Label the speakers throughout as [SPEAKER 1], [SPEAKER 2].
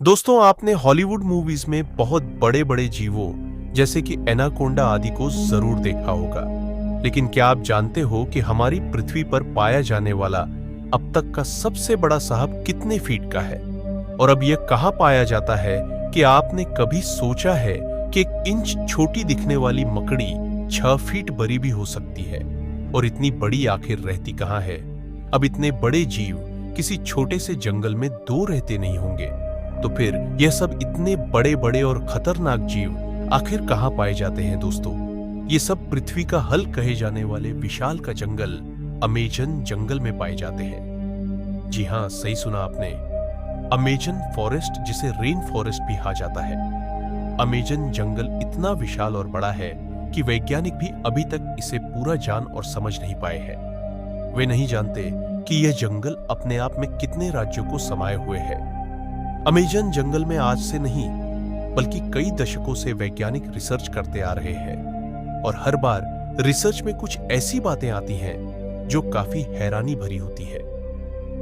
[SPEAKER 1] दोस्तों, आपने Hollywood movies में बहुत बड़े बड़े जीवों जैसे कि एनाकोंडा आदि को जरूर देखा होगा। लेकिन क्या आप जानते हो कि हमारी पृथ्वी पर पाया जाने वाला अब तक का सबसे बड़ा साहब कितने फीट का है? और अब यह कहाँ पाया जाता है कि आपने कभी सोचा है कि 1 इंच छोटी दिखने वाली मकड़ी 6 फीट बड़ी भी हो सकती है? और इतनी बड़ी आखिर रहती कहाँ है? अब इतने बड़े जीव किसी छोटे से जंगल में 2 रहते नहीं होंगे, तो फिर यह सब इतने बड़े बड़े और खतरनाक जीव आखिर कहां पाए जाते हैं? दोस्तों, ये सब पृथ्वी का हल कहे जाने वाले विशाल का जंगल अमेजन जंगल में पाए जाते हैं। जी हां, सही सुना आपने, अमेजन फॉरेस्ट, जिसे रेन फॉरेस्ट भी कहा जाता है। अमेजन जंगल इतना विशाल और बड़ा है कि वैज्ञानिक भी अभी तक इसे पूरा जान और समझ नहीं पाए हैं। वे नहीं जानते कि यह जंगल अपने आप में कितने राज्यों को समाये हुए है। अमेजन जंगल में आज से नहीं बल्कि कई दशकों से वैज्ञानिक रिसर्च करते आ रहे हैं, और हर बार रिसर्च में कुछ ऐसी बातें आती हैं जो काफी हैरानी भरी होती है।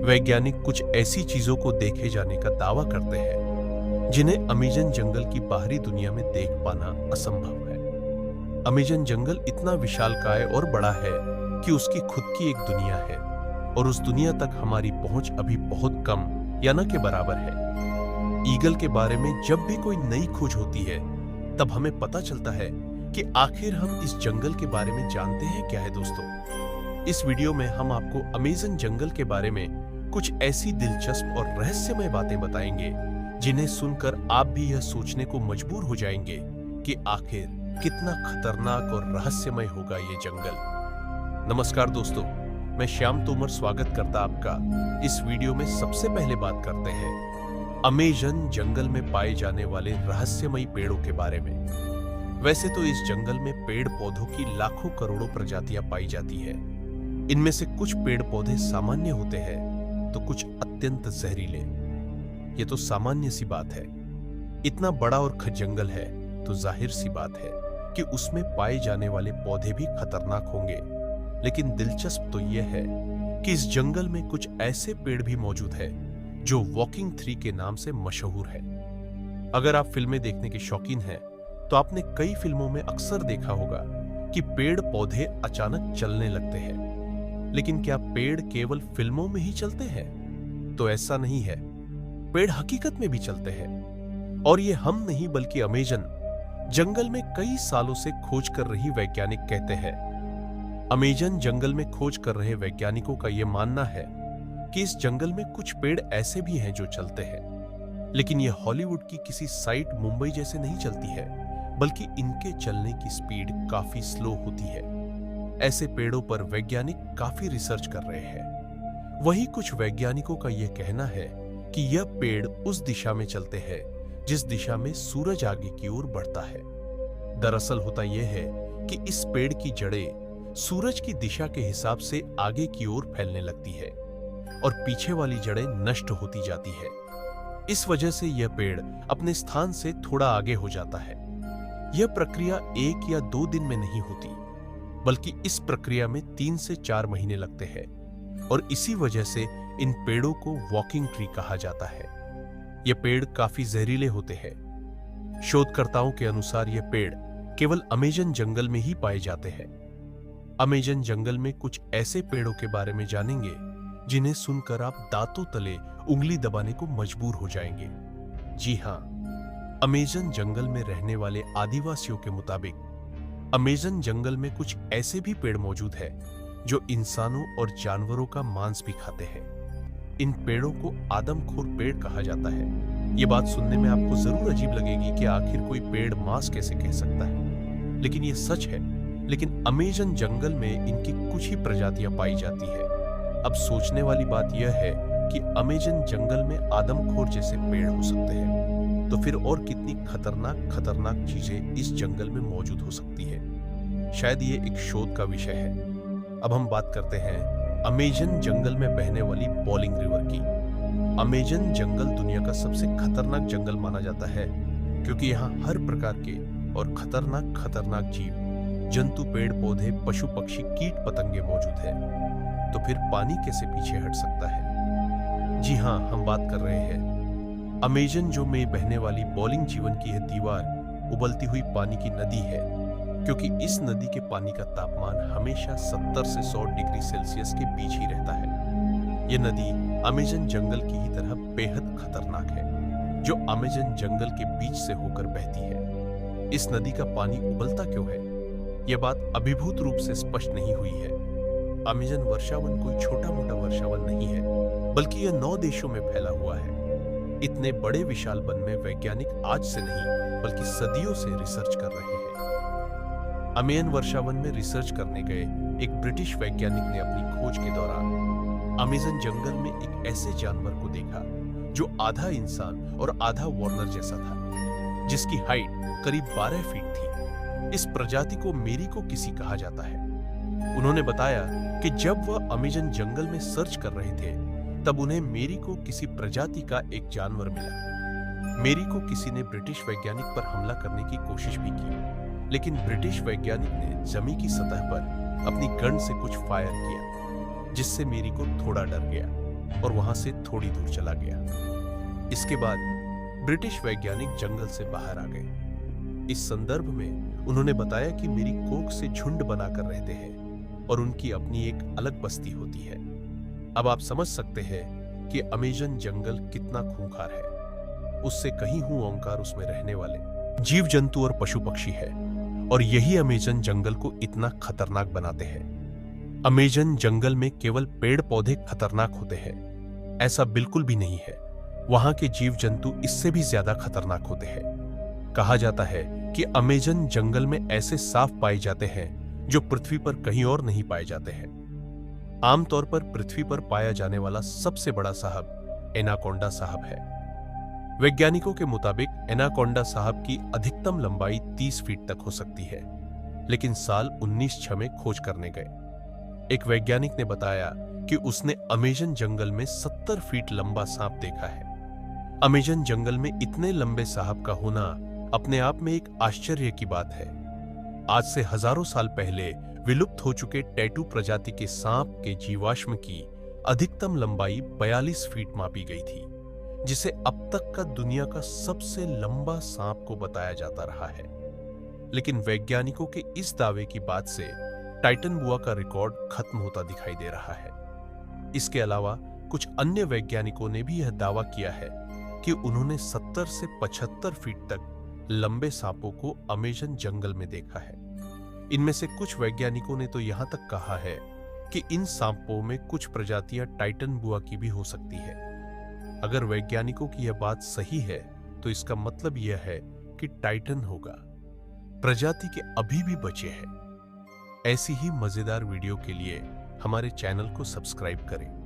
[SPEAKER 1] वैज्ञानिक कुछ ऐसी चीजों को देखे जाने का दावा करते हैं जिन्हें अमेजन जंगल की बाहरी दुनिया में देख पाना असंभव है। अमेजन जंगल इतना विशालकाय और बड़ा है कि उसकी खुद की एक दुनिया है, और उस दुनिया तक हमारी पहुंच अभी बहुत कम या न के बराबर है। ईगल के बारे में जब भी कोई नई खोज होती है, तब हमें पता चलता है कि आखिर हम इस जंगल के बारे में जानते हैं क्या है। दोस्तों, इस वीडियो में हम आपको अमेजन जंगल के बारे में कुछ ऐसी दिलचस्प और रहस्यमय बातें बताएंगे जिन्हें सुनकर आप भी यह सोचने को मजबूर हो जाएंगे कि आखिर कितना खतरनाक और रहस्यमय होगा ये जंगल। नमस्कार दोस्तों, मैं श्याम तोमर स्वागत करता आपका इस वीडियो में। सबसे पहले बात करते हैं अमेजन जंगल में पाए जाने वाले रहस्यमयी पेड़ों के बारे में। वैसे तो इस जंगल में पेड़ पौधों की लाखों करोड़ों प्रजातियां पाई जाती है। इनमें से कुछ पेड़ पौधे सामान्य होते हैं तो कुछ अत्यंत जहरीले। ये तो सामान्य सी बात है। इतना बड़ा और जंगल है तो जाहिर सी बात है कि उसमें पाए जाने वाले पौधे भी खतरनाक होंगे। लेकिन दिलचस्प तो यह है कि इस जंगल में कुछ ऐसे पेड़ भी मौजूद है जो वॉकिंग ट्री के नाम से मशहूर है। अगर आप फिल्में देखने के शौकीन हैं, तो आपने कई फिल्मों में अक्सर देखा होगा कि पेड़ पौधे अचानक चलने लगते हैं। लेकिन क्या पेड़ केवल फिल्मों में ही चलते हैं? तो ऐसा नहीं है, पेड़ हकीकत में भी चलते हैं। और ये हम नहीं बल्कि अमेजन जंगल में कई सालों से खोज कर रही वैज्ञानिक कहते हैं। अमेजन जंगल में खोज कर रहे वैज्ञानिकों का यह मानना है कि इस जंगल में कुछ पेड़ ऐसे भी हैं जो चलते हैं, लेकिन यह हॉलीवुड की किसी साइट मुंबई जैसे नहीं चलती है, बल्कि इनके चलने की स्पीड काफी स्लो होती है। ऐसे पेड़ों पर वैज्ञानिक काफी रिसर्च कर रहे हैं। वहीं कुछ वैज्ञानिकों का यह कहना है कि यह पेड़ उस दिशा में चलते हैं जिस दिशा में सूरज आगे की ओर बढ़ता है। दरअसल होता यह है कि इस पेड़ की जड़ें सूरज की दिशा के हिसाब से आगे की ओर फैलने लगती है और पीछे वाली जड़ें नष्ट होती जाती है। इस वजह से यह पेड़ अपने स्थान से थोड़ा आगे हो जाता है। यह प्रक्रिया 1 या 2 दिन में नहीं होती, बल्कि इस प्रक्रिया में 3 से 4 महीने लगते हैं, और इसी वजह से इन पेड़ों को वॉकिंग ट्री कहा जाता है। यह पेड़ काफी जहरीले होते हैं। शोधकर्ताओं के अनुसार यह पेड़ केवल अमेजन जंगल में ही पाए जाते हैं। अमेजन जंगल में कुछ ऐसे पेड़ों के बारे में जानेंगे जिन्हें सुनकर आप दांतों तले उंगली दबाने को मजबूर हो जाएंगे। जी हां, अमेजन जंगल में रहने वाले आदिवासियों के मुताबिक अमेजन जंगल में कुछ ऐसे भी पेड़ मौजूद हैं जो इंसानों और जानवरों का मांस भी खाते हैं। इन पेड़ों को आदमखोर पेड़ कहा जाता है। ये बात सुनने में आपको जरूर अजीब लगेगी कि आखिर कोई पेड़ मांस कैसे कह सकता है, लेकिन ये सच है। लेकिन अमेजन जंगल में इनकी कुछ ही प्रजातियां पाई जाती है। अब सोचने वाली बात यह है कि अमेजन जंगल में आदमखोर जैसे पेड़ हो सकते हैं, तो फिर और कितनी खतरनाक चीजें इस जंगल में मौजूद हो सकती है। शायद ये एक शोध का विषय है। अब हम बात करते हैं अमेजन जंगल में बहने वाली बॉलिंग रिवर की। अमेजन जंगल दुनिया का सबसे खतरनाक जंगल माना जाता है, क्योंकि यहाँ हर प्रकार के और खतरनाक जीव, जंतु, पेड़ पौधे, पशु पक्षी, कीट पतंगे मौजूद हैं। तो फिर पानी कैसे पीछे हट सकता है? जी हां, हम बात कर रहे हैं अमेजन में बहने वाली बॉलिंग जीवन की यह दीवार उबलती हुई पानी की नदी है, क्योंकि इस नदी के पानी का तापमान हमेशा 70 से 100 डिग्री सेल्सियस के बीच ही रहता है। यह नदी अमेजन जंगल की ही तरह बेहद खतरनाक है, जो अमेजन जंगल के बीच से होकर बहती है। इस नदी का पानी उबलता क्यों है, यह बात अभिभूत रूप से स्पष्ट नहीं हुई है। अमेजन वर्षावन कोई छोटा मोटा वर्षावन नहीं है, बल्कि यह 9 देशों में फैला हुआ है। इतने बड़े विशाल वन में वैज्ञानिक आज से नहीं बल्कि सदियों से रिसर्च कर रहे हैं। अमेजन वर्षावन में रिसर्च करने गए एक ब्रिटिश वैज्ञानिक ने अपनी खोज के दौरान अमेजन जंगल में एक ऐसे जानवर को देखा जो आधा इंसान और आधा वार्नर जैसा था, जिसकी हाइट करीब 12 फीट थी। इस प्रजाति को मेरिकोकिसी कहा जाता है। उन्होंने बताया कि जब वह अमेजन जंगल में सर्च कर रहे थे, तब उन्हें मेरिकोकिसी प्रजाति का एक जानवर मिला। मेरिकोकिसी ने ब्रिटिश वैज्ञानिक पर हमला करने की कोशिश भी की, लेकिन ब्रिटिश वैज्ञानिक ने जमीन की सतह पर अपनी गन से कुछ फायर किया, जिससे मेरिको थोड़ा डर गया और वहां से थोड़ी दूर चला गया। इसके बाद ब्रिटिश वैज्ञानिक जंगल से बाहर आ गए। इस संदर्भ में उन्होंने बताया कि मेरी कोक से झुंड बनाकर रहते हैं और उनकी अपनी एक अलग बस्ती होती है। अब आप समझ सकते हैं कि अमेजन जंगल कितना खूंखार है। उससे कहीं हूं ओंकार उसमें रहने वाले जीव जंतु और पशु पक्षी है, और यही अमेजन जंगल को इतना खतरनाक बनाते हैं। अमेजन जंगल में केवल पेड़ पौधे खतरनाक होते हैं, ऐसा बिल्कुल भी नहीं है। वहां के जीव जंतु इससे भी ज्यादा खतरनाक होते हैं। कहा जाता है कि अमेजन जंगल में ऐसे सांप पाए जाते हैं जो पृथ्वी पर कहीं और नहीं पाए जाते हैं। आमतौर पर पृथ्वी पर पाया जाने वाला सबसे बड़ा साहब एनाकोंडा साहब है। वैज्ञानिकों के मुताबिक एनाकोंडा साहब की अधिकतम लंबाई 30 फीट तक हो सकती है, लेकिन साल 1906 में खोज करने गए एक वैज्ञानिक ने बताया कि उसने अमेजन जंगल में 70 फीट लंबा सांप देखा है। अमेजन जंगल में इतने लंबे सांप का होना अपने आप में एक आश्चर्य की बात है। आज से हजारों साल पहले विलुप्त हो चुके टैटू प्रजाति के सांप के जीवाश्म की अधिकतम लंबाई 42 फीट मापी गई थी, जिसे अब तक का दुनिया का सबसे लंबा सांप को बताया जाता रहा है। लेकिन वैज्ञानिकों के इस दावे की बाद से टाइटनबुआ का रिकॉर्ड खत्म होता दिखाई दे रहा है। इसके अलावा कुछ अन्य वैज्ञानिकों ने भी यह दावा किया है कि उन्होंने 70 से 75 फीट तक लंबे सांपों को अमेजन जंगल में देखा है। इनमें से कुछ वैज्ञानिकों ने तो यहां तक कहा है कि इन सांपों में कुछ प्रजातियां टाइटनबुआ की भी हो सकती है। अगर वैज्ञानिकों की यह बात सही है, तो इसका मतलब यह है कि टाइटन होगा प्रजाति के अभी भी बचे हैं। ऐसी ही मजेदार वीडियो के लिए हमारे चैनल को सब्सक्राइब करें।